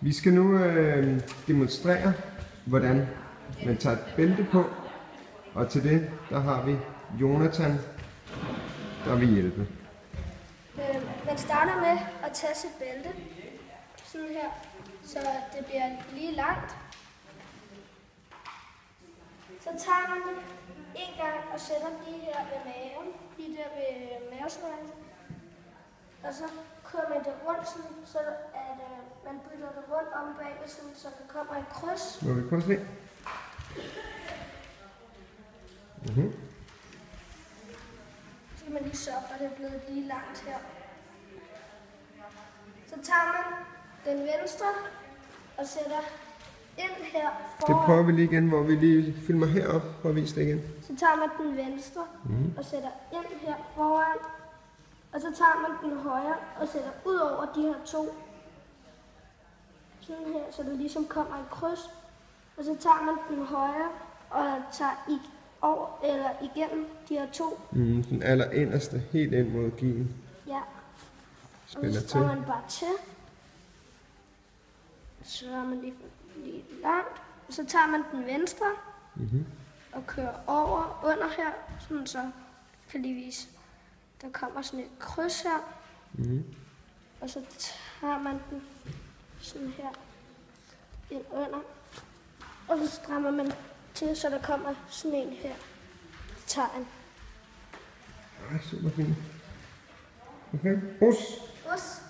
Vi skal nu demonstrere, hvordan man tager et bælte på, og til det, der har vi Jonathan, der vil hjælpe. Man starter med at tage sit bælte, sådan her, så det bliver lige langt. Så tager man det en gang og sætter lige her ved maven, lige der ved mavesnøren. Og så kører man det rundt, sådan, så at man bytter det rundt om bagved, sådan, så der kommer et kryds. Må vi prøve at se? Så kan man lige sørge for, at det er blevet lige langt her. Så tager man den venstre og sætter ind her foran. Det prøver vi lige igen, hvor vi lige filmer herop og viser det igen. Så tager man den venstre og sætter ind her foran. Og så tager man den højre og sætter ud over de her to. Sådan her, så der ligesom kommer et kryds. Og så tager man den højre og tager over eller igennem de her to. Den aller inderste, helt ind mod gien. Ja. Spiller og så står man bare til. Så er man lige langt. Og så tager man den venstre og kører over under her. Sådan så kan lige vise. Der kommer sådan et kryds her. Og så tager man den sådan her ind under. Og så strammer man til, så der kommer sådan en her tegn. Super fint. Okay, Rus.